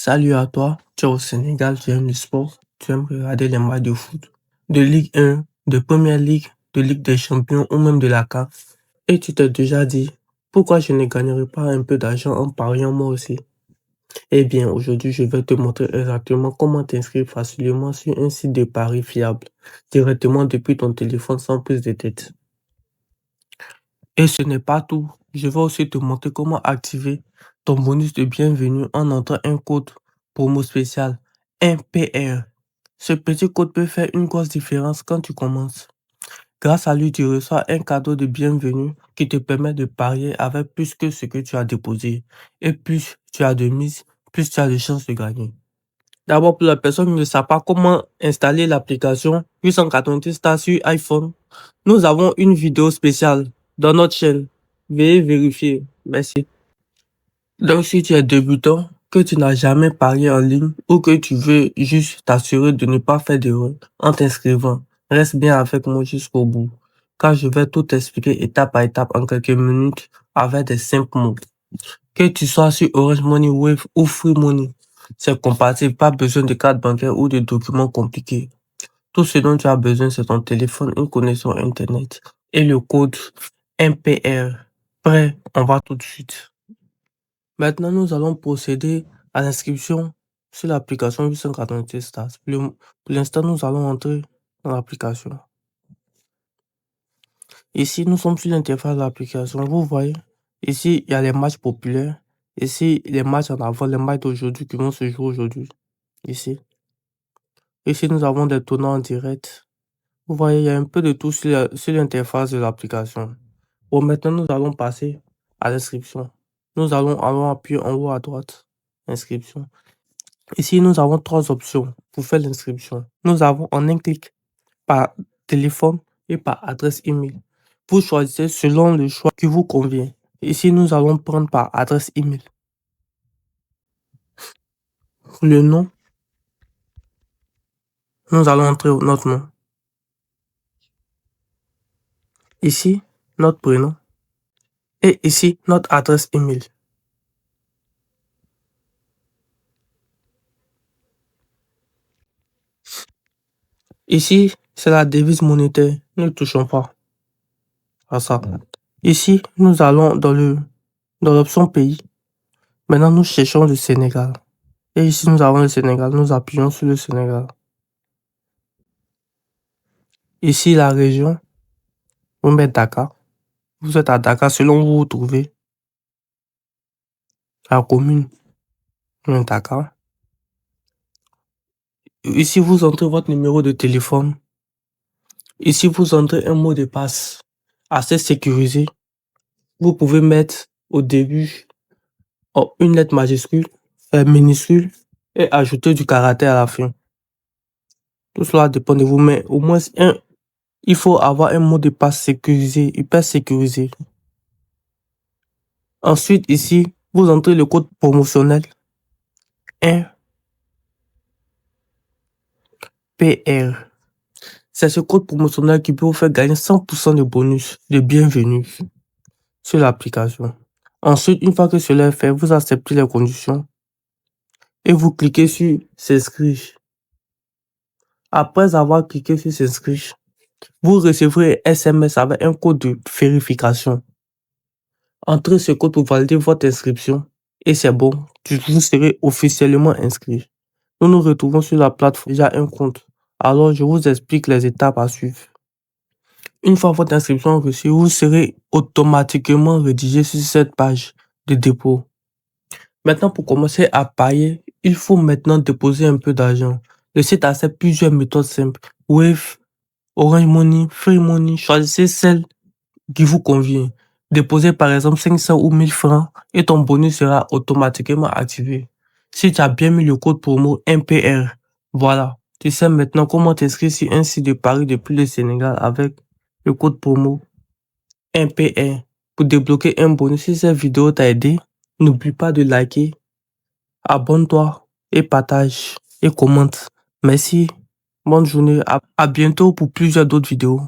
Salut à toi, tu es au Sénégal, tu aimes le sport, tu aimes regarder les matchs de foot, de Ligue 1, de Première Ligue, de Ligue des Champions ou même de la CAF. Et tu t'es déjà dit, pourquoi je ne gagnerai pas un peu d'argent en pariant moi aussi? Eh bien, aujourd'hui, je vais te montrer exactement comment t'inscrire facilement sur un site de paris fiable, directement depuis ton téléphone sans prise de tête. Et ce n'est pas tout. Je vais aussi te montrer comment activer ton bonus de bienvenue en entrant un code promo spécial MPR. Ce petit code peut faire une grosse différence quand tu commences. Grâce à lui, tu reçois un cadeau de bienvenue qui te permet de parier avec plus que ce que tu as déposé. Et plus tu as de mise, plus tu as de chances de gagner. D'abord, pour la personne qui ne sait pas comment installer l'application 890 Stars sur iPhone, nous avons une vidéo spéciale dans notre chaîne. Veuillez vérifier. Merci. Donc, si tu es débutant, que tu n'as jamais parié en ligne ou que tu veux juste t'assurer de ne pas faire d'erreur en t'inscrivant, reste bien avec moi jusqu'au bout, car je vais tout expliquer étape par étape en quelques minutes avec des simples mots. Que tu sois sur Orange Money, Wave ou Free Money, c'est compatible, pas besoin de carte bancaire ou de documents compliqués. Tout ce dont tu as besoin, c'est ton téléphone, une connexion Internet et le code MPR. Prêt, on va tout de suite. Maintenant, nous allons procéder à l'inscription sur l'application 888 Stars. Pour l'instant, nous allons entrer dans l'application. Ici, nous sommes sur l'interface de l'application. Vous voyez, ici, il y a les matchs populaires. Ici, les matchs en avant, les matchs d'aujourd'hui qui vont se jouer aujourd'hui. Ici. Ici, nous avons des tournois en direct. Vous voyez, il y a un peu de tout sur l'interface de l'application. Bon, maintenant, nous allons passer à l'inscription. Nous allons appuyer en haut à droite. Inscription. Ici, nous avons trois options pour faire l'inscription. Nous avons en un clic par téléphone et par adresse email. Vous choisissez selon le choix qui vous convient. Ici, nous allons prendre par adresse email. Pour le nom, nous allons entrer notre nom. Ici, notre prénom. Et ici, notre adresse email. Ici, c'est la devise monétaire. Ne touchons pas à ça. Ici, nous allons dans l'option pays. Maintenant, nous cherchons le Sénégal. Et ici, nous avons le Sénégal. Nous appuyons sur le Sénégal. Ici, la région. Vous mettez Dakar. Vous êtes à Dakar selon où vous vous trouvez. La commune. Vous mettez Dakar. Ici, vous entrez votre numéro de téléphone. Ici, vous entrez un mot de passe assez sécurisé. Vous pouvez mettre au début une lettre majuscule, minuscule et ajouter du caractère à la fin. Tout cela dépend de vous, mais au moins il faut avoir un mot de passe sécurisé, hyper sécurisé. Ensuite, ici, vous entrez le code promotionnel 1PR. C'est ce code promotionnel qui peut vous faire gagner 100% de bonus de bienvenue sur l'application. Ensuite, une fois que cela est fait, vous acceptez les conditions et vous cliquez sur s'inscrire. Après avoir cliqué sur s'inscrire, vous recevrez un SMS avec un code de vérification. Entrez ce code pour valider votre inscription et c'est bon, vous serez officiellement inscrit. Nous nous retrouvons sur la plateforme déjà un compte. Alors, je vous explique les étapes à suivre. Une fois votre inscription reçue, vous serez automatiquement rédigé sur cette page de dépôt. Maintenant, pour commencer à parier, il faut maintenant déposer un peu d'argent. Le site accepte plusieurs méthodes simples. Wave, Orange Money, Free Money, choisissez celle qui vous convient. Déposez par exemple 500 ou 1000 francs et ton bonus sera automatiquement activé. Si tu as bien mis le code promo MPR, voilà. Tu sais maintenant comment t'inscrire sur un site de paris depuis le Sénégal avec le code promo MPR pour débloquer un bonus. Si cette vidéo t'a aidé, n'oublie pas de liker, abonne-toi et partage et commente. Merci, bonne journée, à bientôt pour plusieurs d'autres vidéos.